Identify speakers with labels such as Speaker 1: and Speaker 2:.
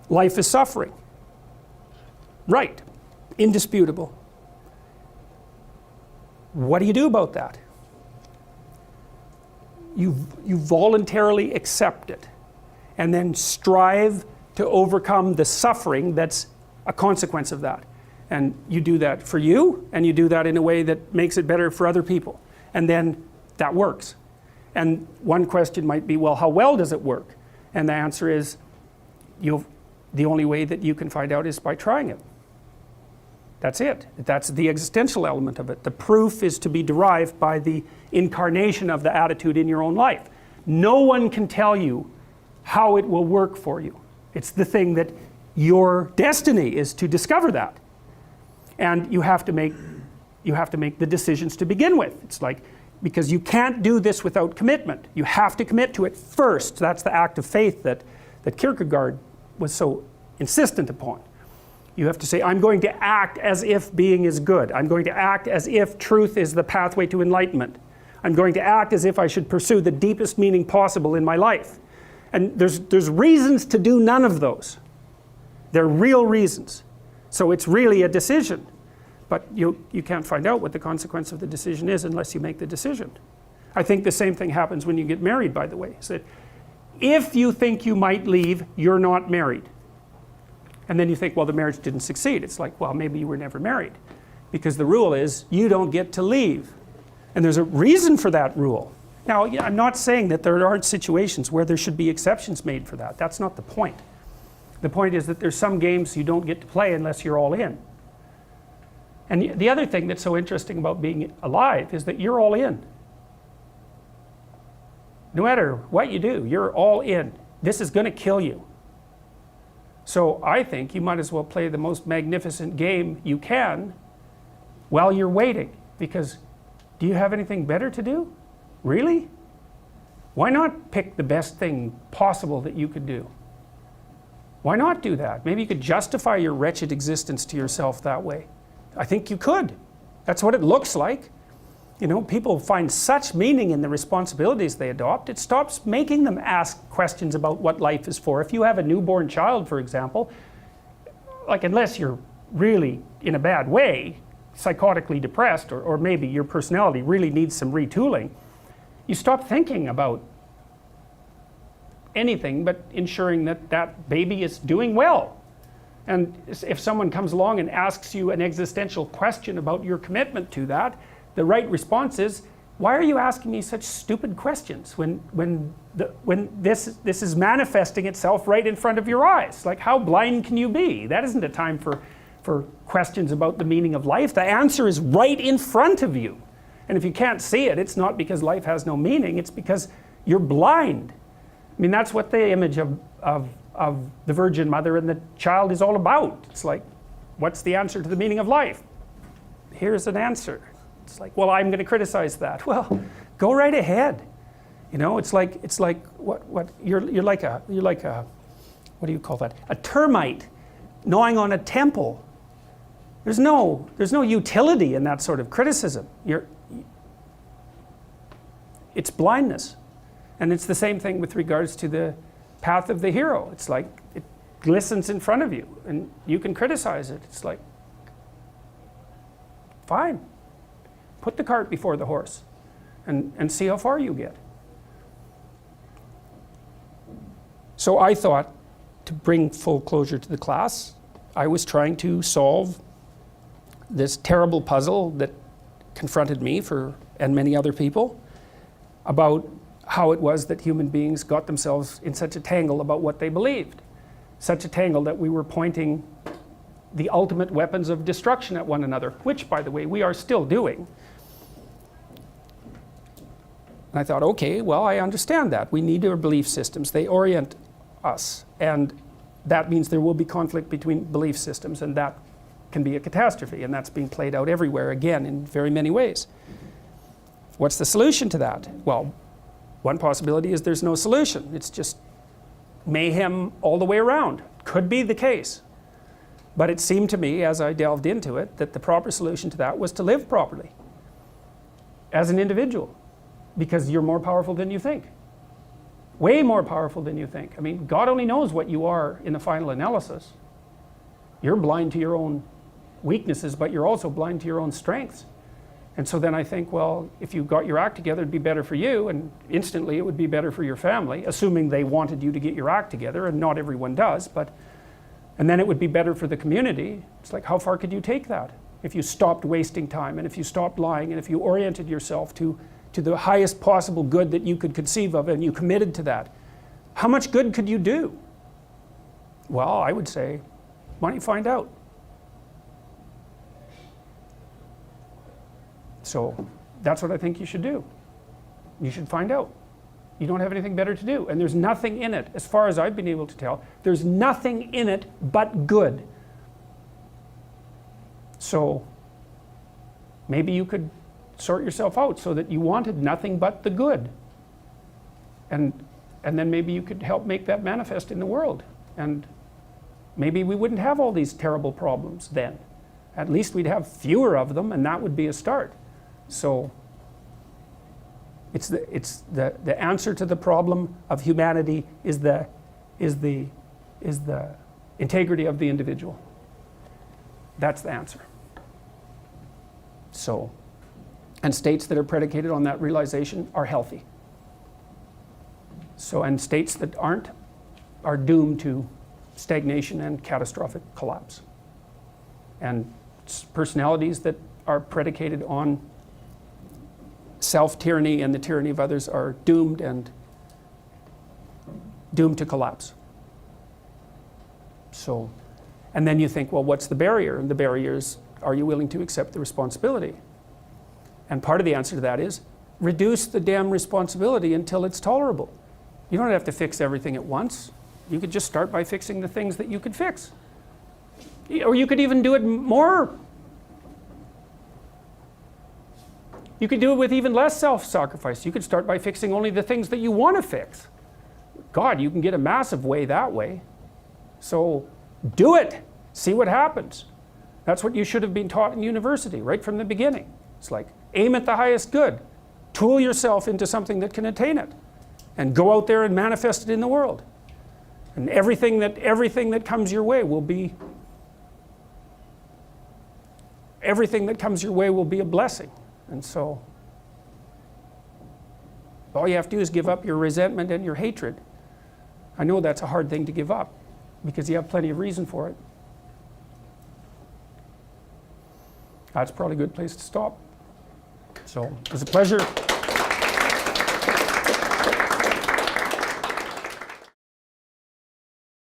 Speaker 1: life is suffering. Right, indisputable. What do you do about that? You voluntarily accept it and then strive to overcome the suffering that's a consequence of that. And you do that for you, and you do that in a way that makes it better for other people. And then that works. And one question might be, well, how well does it work? And the answer is, the only way that you can find out is by trying it. That's it. That's the existential element of it. The proof is to be derived by the incarnation of the attitude in your own life. No one can tell you how it will work for you. It's the thing that your destiny is to discover that. And you have to make the decisions to begin with. It's like, because you can't do this without commitment. You have to commit to it first. That's the act of faith that Kierkegaard was so insistent upon. You have to say, I'm going to act as if being is good. I'm going to act as if truth is the pathway to enlightenment. I'm going to act as if I should pursue the deepest meaning possible in my life. And there's reasons to do none of those. They're real reasons. So it's really a decision. But you can't find out what the consequence of the decision is unless you make the decision. I think the same thing happens when you get married, by the way. So if you think you might leave, you're not married. And then you think, well, the marriage didn't succeed. It's like, well, maybe you were never married. Because the rule is, you don't get to leave. And there's a reason for that rule. Now, I'm not saying that there aren't situations where there should be exceptions made for that. That's not the point. The point is that there's some games you don't get to play unless you're all in. And the other thing that's so interesting about being alive is that you're all in. No matter what you do, you're all in. This is going to kill you. So I think you might as well play the most magnificent game you can while you're waiting. Because do you have anything better to do? Really? Why not pick the best thing possible that you could do? Why not do that? Maybe you could justify your wretched existence to yourself that way. I think you could. That's what it looks like. You know, people find such meaning in the responsibilities they adopt. It stops making them ask questions about what life is for. If you have a newborn child, for example, like unless you're really in a bad way, psychotically depressed, or maybe your personality really needs some retooling, you stop thinking about anything but ensuring that that baby is doing well. And if someone comes along and asks you an existential question about your commitment to that, the right response is, why are you asking me such stupid questions when this is manifesting itself right in front of your eyes? Like, how blind can you be? That isn't a time for questions about the meaning of life. The answer is right in front of you. And if you can't see it, it's not because life has no meaning, it's because you're blind. I mean, that's what the image of the Virgin Mother and the child is all about. It's like, what's the answer to the meaning of life? Here's an answer. It's like, well, I'm going to criticize that. Well, go right ahead. You know, it's like what you're like a what do you call that? A termite gnawing on a temple. There's no utility in that sort of criticism. It's blindness. And it's the same thing with regards to the path of the hero. It's like it glistens in front of you and you can criticize it. It's like, fine. Put the cart before the horse and see how far you get. So I thought, to bring full closure to the class, I was trying to solve this terrible puzzle that confronted me and many other people about how it was that human beings got themselves in such a tangle about what they believed. Such a tangle that we were pointing the ultimate weapons of destruction at one another, which, by the way, we are still doing. And I thought, okay, well, I understand that. We need our belief systems. They orient us. And that means there will be conflict between belief systems, and that can be a catastrophe. And that's being played out everywhere, again, in very many ways. What's the solution to that? Well, one possibility is there's no solution. It's just mayhem all the way around. Could be the case. But it seemed to me, as I delved into it, that the proper solution to that was to live properly as an individual, because you're more powerful than you think. Way more powerful than you think. I mean, God only knows what you are in the final analysis. You're blind to your own weaknesses, but you're also blind to your own strengths. And so then I think, well, if you got your act together, it'd be better for you, and instantly it would be better for your family, assuming they wanted you to get your act together, and not everyone does, and then it would be better for the community. It's like, how far could you take that? If you stopped wasting time, and if you stopped lying, and if you oriented yourself to the highest possible good that you could conceive of, and you committed to that, how much good could you do? Well, I would say, why don't you find out? So that's what I think you should do. You should find out. You don't have anything better to do. And there's nothing in it, as far as I've been able to tell, there's nothing in it but good. So maybe you could sort yourself out so that you wanted nothing but the good. And then maybe you could help make that manifest in the world. And maybe we wouldn't have all these terrible problems then. At least we'd have fewer of them, and that would be a start. So it's the answer to the problem of humanity is the integrity of the individual. That's the answer. So, and states that are predicated on that realization are healthy. So, and states that aren't are doomed to stagnation and catastrophic collapse. And personalities that are predicated on self-tyranny and the tyranny of others are doomed to collapse. So, and then you think, well, what's the barrier? And the barrier is, are you willing to accept the responsibility? And part of the answer to that is, reduce the damn responsibility until it's tolerable. You don't have to fix everything at once. You could just start by fixing the things that you could fix. Or you could even do it more. You could do it with even less self-sacrifice. You could start by fixing only the things that you want to fix. God, you can get a massive way that way. So do it. See what happens. That's what you should have been taught in university right from the beginning. It's like, aim at the highest good. Tool yourself into something that can attain it. And go out there and manifest it in the world. And everything that comes your way will be a blessing. And so all you have to do is give up your resentment and your hatred. I know that's a hard thing to give up because you have plenty of reason for it. That's probably a good place to stop. So it was a pleasure.